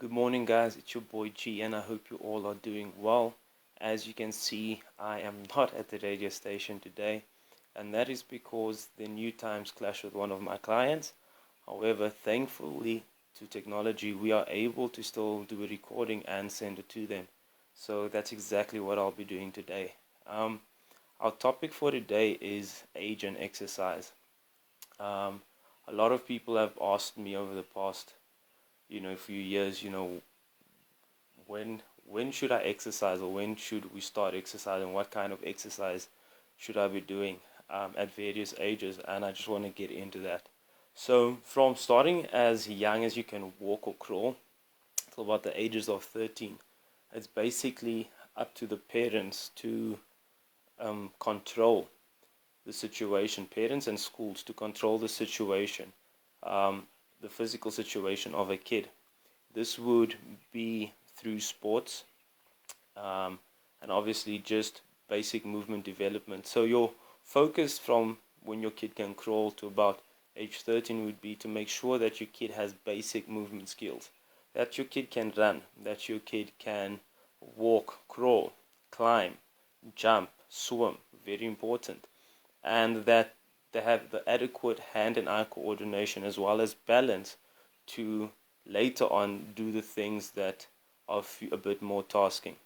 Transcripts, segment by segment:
Good morning, guys. It's your boy G, and I hope you all are doing well. As you can see, I am not at the radio station today, and that is because the new times clash with one of my clients. However, thankfully to technology, we are able to still do a recording and send it to them. So that's exactly what I'll be doing today. Our topic for today is age and exercise. A lot of people have asked me over the past few years, when should I exercise, or when should we start exercising? What kind of exercise should I be doing at various ages? And I just want to get into that. So from starting as young as you can walk or crawl till about the ages of 13, it's basically up to the parents to control the situation, parents and schools to control the situation, the physical situation of a kid. This would be through sports, and obviously just basic movement development. So your focus from when your kid can crawl to about age 13 would be to make sure that your kid has basic movement skills, that your kid can run, that your kid can walk, crawl, climb, jump, swim, very important, and that they have the adequate hand and eye coordination as well as balance to later on do the things that are a bit more tasking.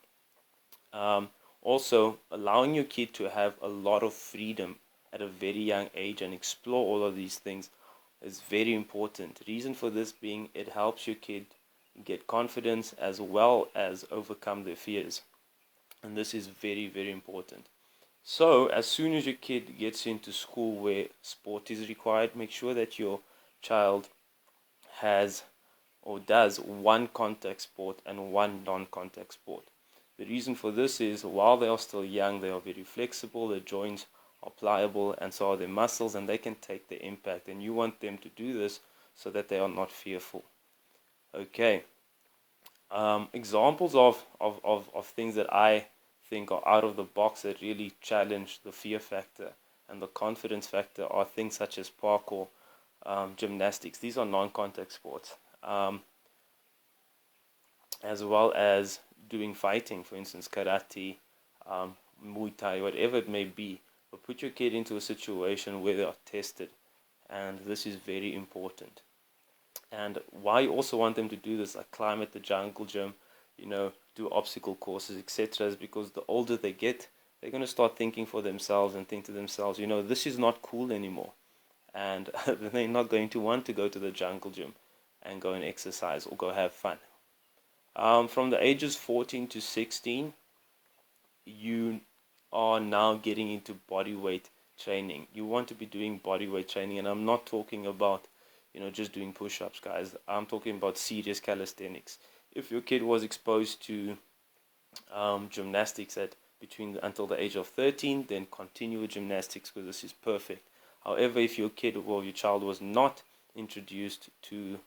Also, allowing your kid to have a lot of freedom at a very young age and explore all of these things is very important. The reason for this being it helps your kid get confidence as well as overcome their fears. And this is very, very important. So, as soon as your kid gets into school where sport is required, make sure that your child has or does one contact sport and one non-contact sport. The reason for this is while they are still young, they are very flexible, their joints are pliable, and so are their muscles, and they can take the impact. And you want them to do this so that they are not fearful. Okay. Examples of things that I think are out of the box that really challenge the fear factor and the confidence factor are things such as parkour, gymnastics. These are non-contact sports. As well as doing fighting, for instance, karate, Muay Thai, whatever it may be. But put your kid into a situation where they are tested, and this is very important. And why you also want them to do this, like climb at the jungle gym, do obstacle courses, etc., is because the older they get, they're going to start thinking for themselves and think to themselves, this is not cool anymore. And they're not going to want to go to the jungle gym and go and exercise or go have fun. From the ages 14 to 16, you are now getting into body weight training. You want to be doing body weight training, and I'm not talking about, just doing push-ups, guys. I'm talking about serious calisthenics. If your kid was exposed to gymnastics until the age of 13, then continue with gymnastics because this is perfect. However, if your kid or your child was not introduced to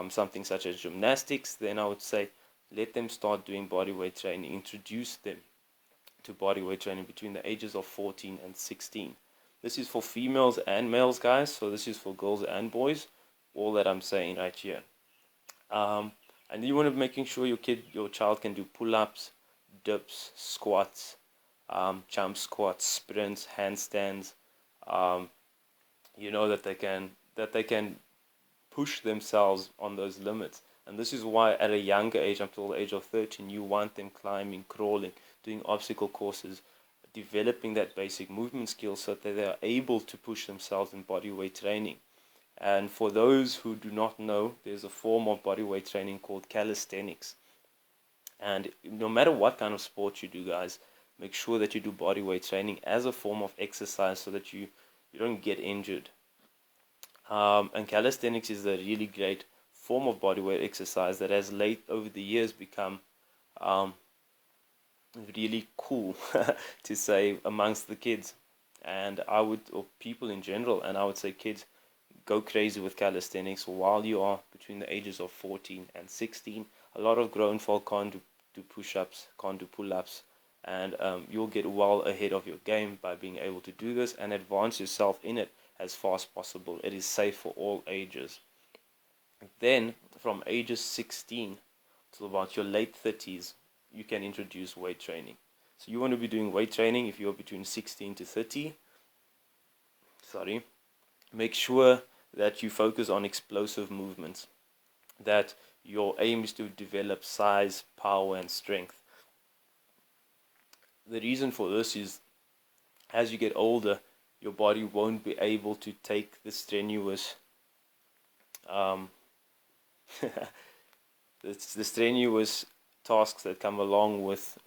something such as gymnastics, then I would say let them start doing bodyweight training. Introduce them to bodyweight training between the ages of 14 and 16. This is for females and males, guys, so this is for girls and boys, all that I'm saying right here. And you want to be making sure your child can do pull-ups, dips, squats, jump squats, sprints, handstands. That they can push themselves on those limits. And this is why at a younger age, until the age of 13, you want them climbing, crawling, doing obstacle courses, developing that basic movement skill so that they are able to push themselves in bodyweight training. And for those who do not know, there's a form of bodyweight training called calisthenics. And no matter what kind of sport you do, guys, make sure that you do bodyweight training as a form of exercise so that you don't get injured. And calisthenics is a really great form of bodyweight exercise that has over the years become really cool to say amongst the kids or people in general. And I would say kids, go crazy with calisthenics while you are between the ages of 14 and 16. A lot of grown folk can't do push-ups, can't do pull-ups, and you'll get well ahead of your game by being able to do this and advance yourself in it as fast as possible. It is safe for all ages. Then from ages 16 till about your late 30s, you can introduce weight training. So you want to be doing weight training if you're between 16 to 30. Make sure that you focus on explosive movements, that your aim is to develop size, power, and strength. The reason for this is, as you get older, your body won't be able to take the strenuous the strenuous tasks that come along with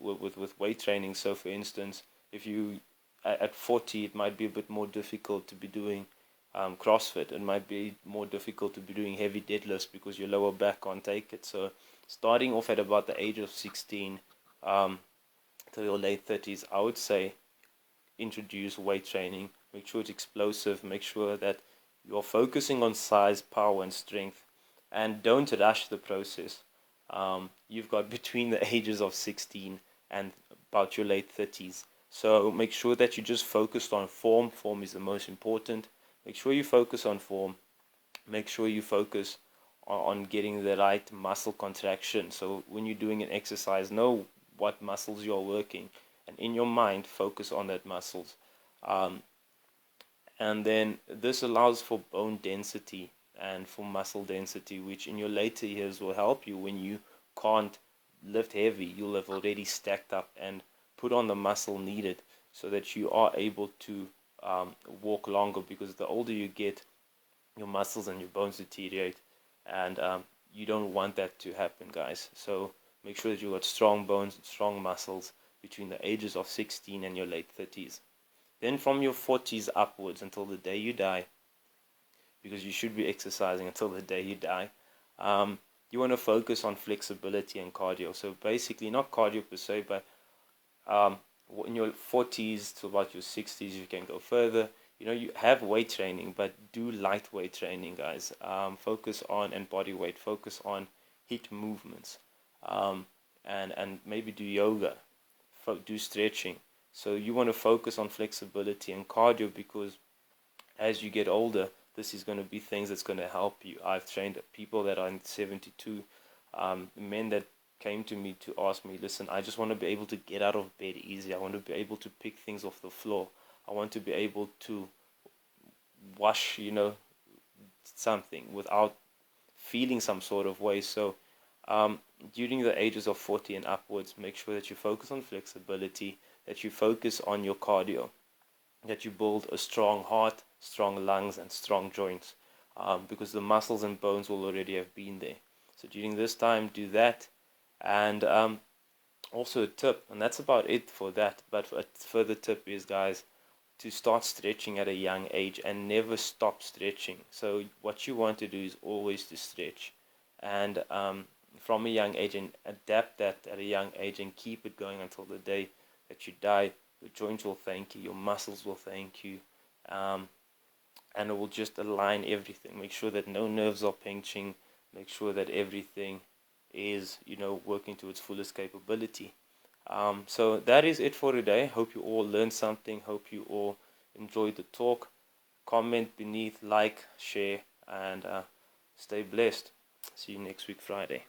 weight training. So for instance, if you at 40, it might be a bit more difficult to be doing CrossFit. It might be more difficult to be doing heavy deadlifts because your lower back can't take it. So starting off at about the age of 16 till your late 30s, I would say introduce weight training. Make sure it's explosive. Make sure that you're focusing on size, power, and strength, and don't rush the process. You've got between the ages of 16 and about your late 30s. So make sure that you just focused on form. Form is the most important. Make sure you focus on form. Make sure you focus on getting the right muscle contraction. So when you're doing an exercise, know what muscles you're working, and in your mind, focus on that muscles. And then this allows for bone density and for muscle density, which in your later years will help you when you can't lift heavy. You'll have already stacked up and put on the muscle needed so that you are able to walk longer, because the older you get, your muscles and your bones deteriorate, and you don't want that to happen, guys. So make sure that you've got strong bones and strong muscles between the ages of 16 and your late 30s. Then from your 40s upwards until the day you die, because you should be exercising until the day you die, you want to focus on flexibility and cardio. So basically, not cardio per se, but in your 40s to about your 60s, you can go further. You have weight training, but do lightweight training, guys. Focus on, and body weight, focus on HIIT movements, and maybe do yoga, do stretching. So you want to focus on flexibility and cardio, because as you get older, this is going to be things that's going to help you. I've trained people that are in 72, men that came to me to ask me, listen, I just want to be able to get out of bed easy. I want to be able to pick things off the floor. I want to be able to wash, something without feeling some sort of way. So during the ages of 40 and upwards, make sure that you focus on flexibility, that you focus on your cardio, that you build a strong heart, strong lungs, and strong joints, because the muscles and bones will already have been there. So during this time, do that. And also a tip, and that's about it for that, but a further tip is, guys, to start stretching at a young age and never stop stretching. So what you want to do is always to stretch, and from a young age, and adapt that at a young age, and keep it going until the day that you die. Your joints will thank you, your muscles will thank you, and it will just align everything. Make sure that no nerves are pinching. Make sure that everything is, working to its fullest capability. So that is it for today. Hope you all learned something. Hope you all enjoyed the talk. Comment beneath, like, share, and stay blessed. See you next week, Friday.